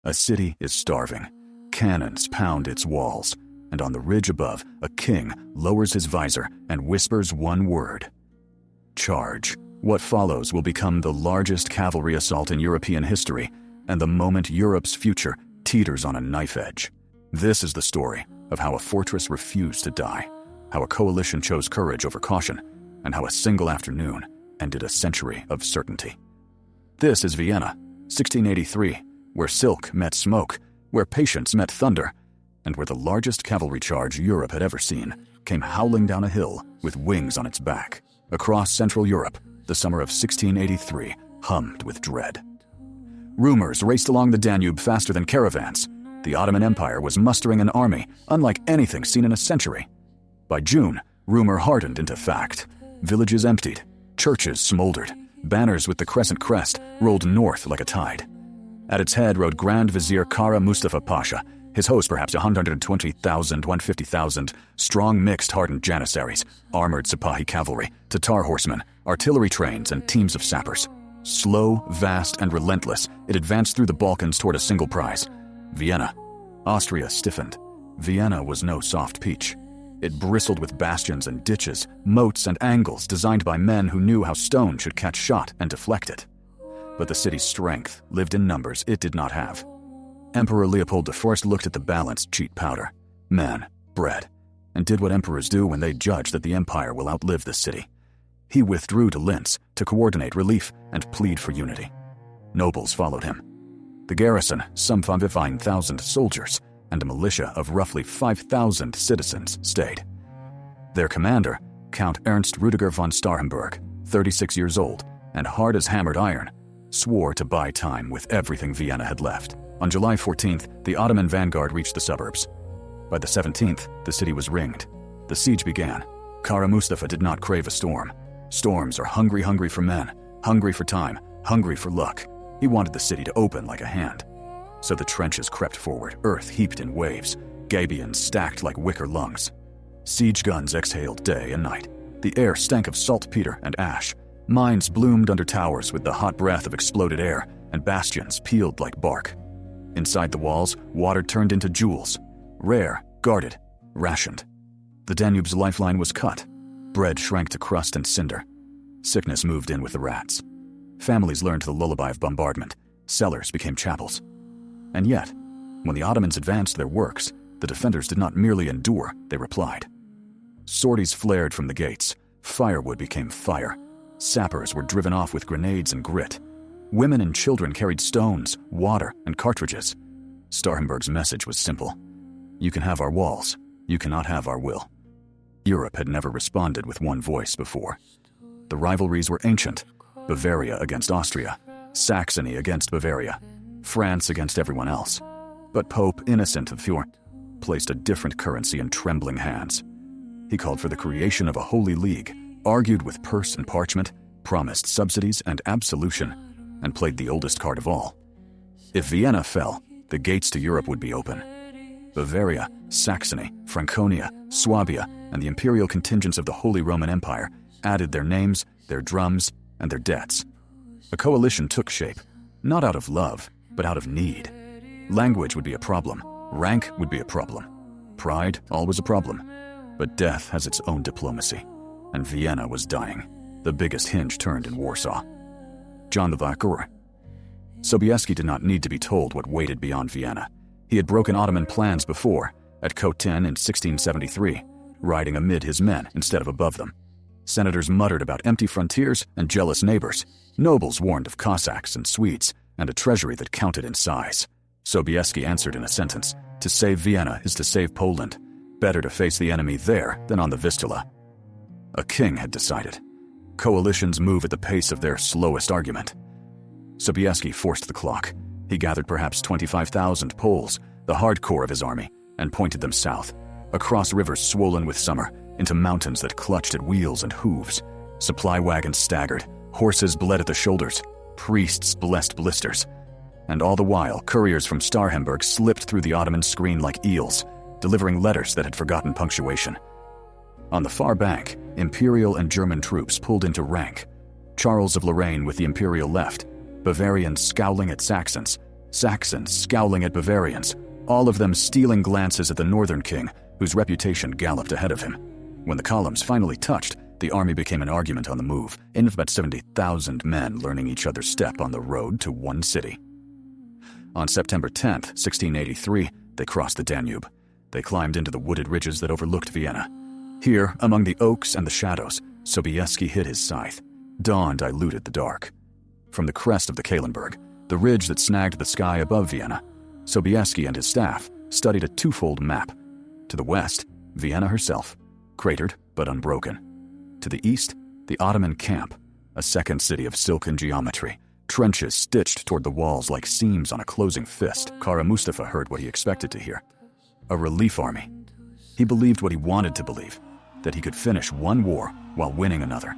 A city is starving. Cannons pound its walls, and on the ridge above, a king lowers his visor and whispers one word: charge. What follows will become the largest cavalry assault in European history, and the moment Europe's future teeters on a knife edge. This is the story of how a fortress refused to die, how a coalition chose courage over caution, and how a single afternoon ended a century of certainty. This is Vienna, 1683, where silk met smoke, where patience met thunder, and where the largest cavalry charge Europe had ever seen came howling down a hill with wings on its back. Across Central Europe, the summer of 1683 hummed with dread. Rumors raced along the Danube faster than caravans. The Ottoman Empire was mustering an army unlike anything seen in a century. By June, rumor hardened into fact. Villages emptied, churches smoldered, banners with the crescent crest rolled north like a tide. At its head rode Grand Vizier Kara Mustafa Pasha, his host perhaps 120,000, 150,000, strong mixed hardened janissaries, armored Sipahi cavalry, Tatar horsemen, artillery trains, and teams of sappers. Slow, vast, and relentless, it advanced through the Balkans toward a single prize: Vienna. Austria stiffened. Vienna was no soft peach. It bristled with bastions and ditches, moats and angles designed by men who knew how stone should catch shot and deflect it. But the city's strength lived in numbers it did not have. Emperor Leopold I looked at the balanced cheat powder, men, bread, and did what emperors do when they judge that the empire will outlive the city. He withdrew to Linz to coordinate relief and plead for unity. Nobles followed him. The garrison, some 5,000 soldiers, and a militia of roughly 5,000 citizens stayed. Their commander, Count Ernst Rudiger von Starhemberg, 36 years old and hard as hammered iron, swore to buy time with everything Vienna had left. On July 14th, the Ottoman vanguard reached the suburbs. By the 17th, the city was ringed. The siege began. Kara Mustafa did not crave a storm. Storms are hungry for men, hungry for time, hungry for luck. He wanted the city to open like a hand. So the trenches crept forward, earth heaped in waves, gabions stacked like wicker lungs. Siege guns exhaled day and night. The air stank of saltpeter and ash. Mines bloomed under towers with the hot breath of exploded air, and bastions peeled like bark. Inside the walls, water turned into jewels. Rare, guarded, rationed. The Danube's lifeline was cut. Bread shrank to crust and cinder. Sickness moved in with the rats. Families learned the lullaby of bombardment. Cellars became chapels. And yet, when the Ottomans advanced their works, the defenders did not merely endure, they replied. Sorties flared from the gates. Firewood became fire. Sappers were driven off with grenades and grit. Women and children carried stones, water, and cartridges. Starhemberg's message was simple. You can have our walls. You cannot have our will. Europe had never responded with one voice before. The rivalries were ancient. Bavaria against Austria, Saxony against Bavaria, France against everyone else. But Pope Innocent IV placed a different currency in trembling hands. He called for the creation of a holy league, argued with purse and parchment, promised subsidies and absolution, and played the oldest card of all. If Vienna fell, the gates to Europe would be open. Bavaria, Saxony, Franconia, Swabia, and the imperial contingents of the Holy Roman Empire added their names, their drums, and their debts. A coalition took shape, not out of love, but out of need. Language would be a problem. Rank would be a problem. Pride, always a problem. But death has its own diplomacy, and Vienna was dying. The biggest hinge turned in Warsaw. John the Conqueror. Sobieski did not need to be told what waited beyond Vienna. He had broken Ottoman plans before, at Khotin in 1673, riding amid his men instead of above them. Senators muttered about empty frontiers and jealous neighbors. Nobles warned of Cossacks and Swedes, and a treasury that counted in size. Sobieski answered in a sentence, "To save Vienna is to save Poland. Better to face the enemy there than on the Vistula." A king had decided. Coalitions move at the pace of their slowest argument. Sobieski forced the clock. He gathered perhaps 25,000 Poles, the hardcore of his army, and pointed them south, across rivers swollen with summer, into mountains that clutched at wheels and hooves. Supply wagons staggered, horses bled at the shoulders, priests blessed blisters. And all the while, couriers from Starhemberg slipped through the Ottoman screen like eels, delivering letters that had forgotten punctuation. On the far bank, Imperial and German troops pulled into rank. Charles of Lorraine with the Imperial left, Bavarians scowling at Saxons, Saxons scowling at Bavarians, all of them stealing glances at the northern king, whose reputation galloped ahead of him. When the columns finally touched, the army became an argument on the move, in about 70,000 men learning each other's step on the road to one city. On September 10th, 1683, they crossed the Danube. They climbed into the wooded ridges that overlooked Vienna. Here, among the oaks and the shadows, Sobieski hid his scythe. Dawn diluted the dark. From the crest of the Kahlenberg, the ridge that snagged the sky above Vienna, Sobieski and his staff studied a twofold map. To the west, Vienna herself, cratered but unbroken. To the east, the Ottoman camp, a second city of silken geometry, trenches stitched toward the walls like seams on a closing fist. Kara Mustafa heard what he expected to hear. A relief army. He believed what he wanted to believe, that he could finish one war while winning another.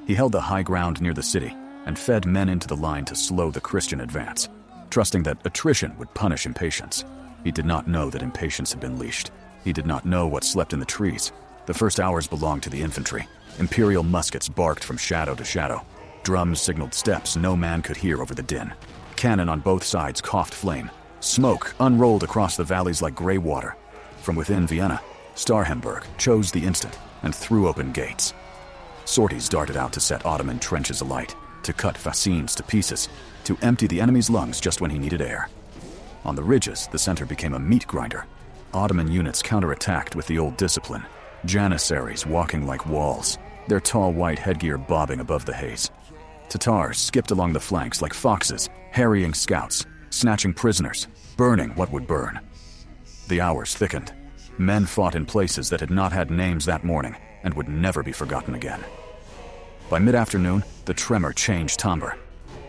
He held the high ground near the city and fed men into the line to slow the Christian advance, trusting that attrition would punish impatience. He did not know that impatience had been leashed. He did not know what slept in the trees. The first hours belonged to the infantry. Imperial muskets barked from shadow to shadow. Drums signaled steps no man could hear over the din. Cannon on both sides coughed flame. Smoke unrolled across the valleys like gray water. From within Vienna, Starhemberg chose the instant and threw open gates. Sorties darted out to set Ottoman trenches alight, to cut fascines to pieces, to empty the enemy's lungs just when he needed air. On the ridges, the center became a meat grinder. Ottoman units counterattacked with the old discipline, janissaries walking like walls, their tall white headgear bobbing above the haze. Tatars skipped along the flanks like foxes, harrying scouts, snatching prisoners, burning what would burn. The hours thickened. Men fought in places that had not had names that morning and would never be forgotten again. By mid-afternoon, the tremor changed timbre.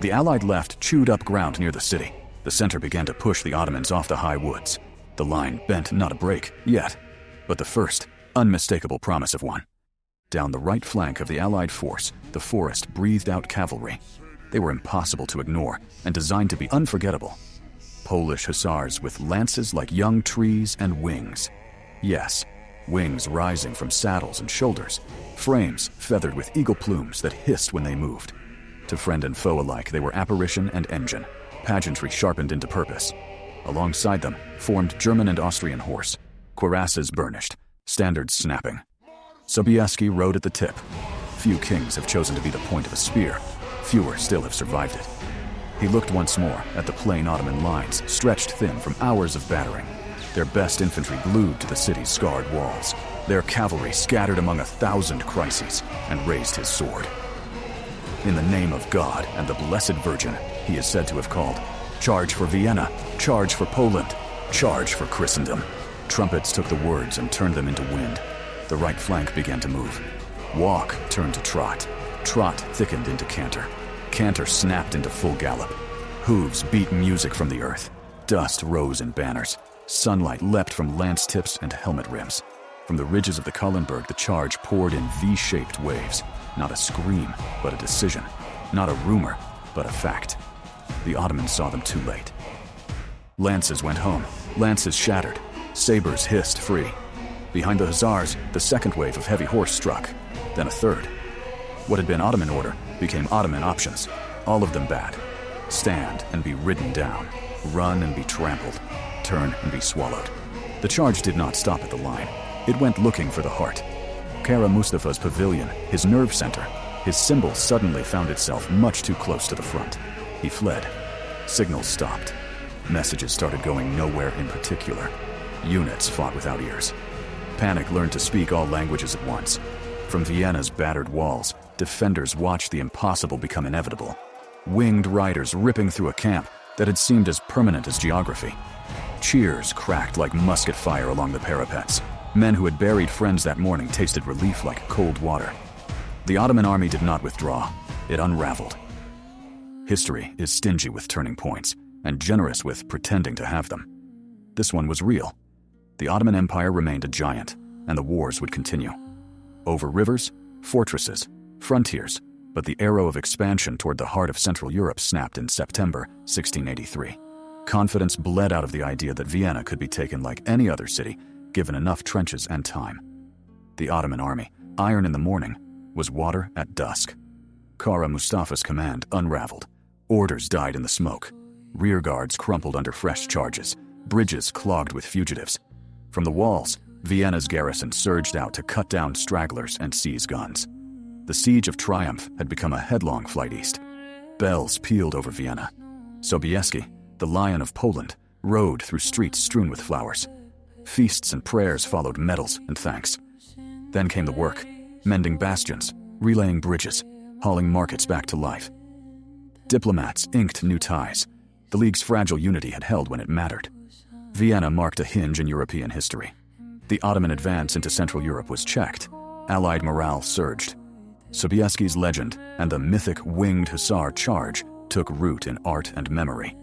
The Allied left chewed up ground near the city. The center began to push the Ottomans off the high woods. The line bent not a break, yet, but the first, unmistakable promise of one. Down the right flank of the Allied force, the forest breathed out cavalry. They were impossible to ignore and designed to be unforgettable. Polish hussars with lances like young trees and wings. Yes, wings rising from saddles and shoulders, frames feathered with eagle plumes that hissed when they moved. To friend and foe alike, they were apparition and engine, pageantry sharpened into purpose. Alongside them formed German and Austrian horse, cuirasses burnished, standards snapping. Sobieski rode at the tip. Few kings have chosen to be the point of a spear. Fewer still have survived it. He looked once more at the plain Ottoman lines, stretched thin from hours of battering. Their best infantry glued to the city's scarred walls. Their cavalry scattered among 1,000 crises, and raised his sword. In the name of God and the Blessed Virgin, he is said to have called, "Charge for Vienna, charge for Poland, charge for Christendom." Trumpets took the words and turned them into wind. The right flank began to move. Walk turned to trot. Trot thickened into canter. Canter snapped into full gallop. Hooves beat music from the earth. Dust rose in banners. Sunlight leapt from lance tips and helmet rims. From the ridges of the Kahlenberg, the charge poured in V-shaped waves. Not a scream, but a decision. Not a rumor, but a fact. The Ottomans saw them too late. Lances went home. Lances shattered. Sabers hissed free. Behind the Hussars, the second wave of heavy horse struck. Then a third. What had been Ottoman order became Ottoman options. All of them bad. Stand and be ridden down. Run and be trampled. Turn and be swallowed. The charge did not stop at the line. It went looking for the heart. Kara Mustafa's pavilion, his nerve center, his symbol suddenly found itself much too close to the front. He fled. Signals stopped. Messages started going nowhere in particular. Units fought without ears. Panic learned to speak all languages at once. From Vienna's battered walls, defenders watched the impossible become inevitable. Winged riders ripping through a camp that had seemed as permanent as geography. Cheers cracked like musket fire along the parapets. Men who had buried friends that morning tasted relief like cold water. The Ottoman army did not withdraw. It unraveled. History is stingy with turning points and generous with pretending to have them. This one was real. The Ottoman Empire remained a giant, and the wars would continue. Over rivers, fortresses, frontiers, but the arrow of expansion toward the heart of Central Europe snapped in September 1683. Confidence bled out of the idea that Vienna could be taken like any other city, given enough trenches and time. The Ottoman army, iron in the morning, was water at dusk. Kara Mustafa's command unraveled. Orders died in the smoke. Rearguards crumpled under fresh charges, bridges clogged with fugitives. From the walls, Vienna's garrison surged out to cut down stragglers and seize guns. The siege of triumph had become a headlong flight east. Bells pealed over Vienna. Sobieski, the Lion of Poland, rode through streets strewn with flowers. Feasts and prayers followed medals and thanks. Then came the work, mending bastions, relaying bridges, hauling markets back to life. Diplomats inked new ties. The League's fragile unity had held when it mattered. Vienna marked a hinge in European history. The Ottoman advance into Central Europe was checked. Allied morale surged. Sobieski's legend and the mythic winged Hussar charge took root in art and memory.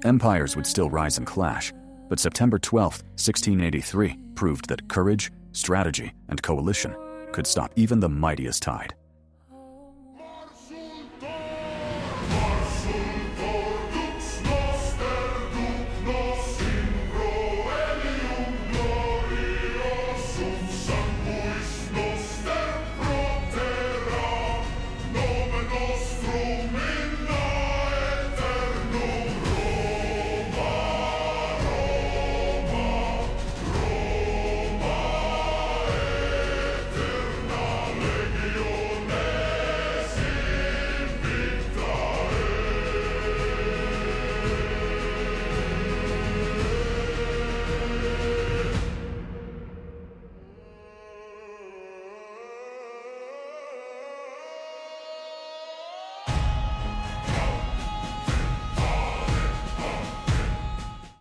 Empires would still rise and clash, but September 12, 1683 proved that courage, strategy, and coalition could stop even the mightiest tide.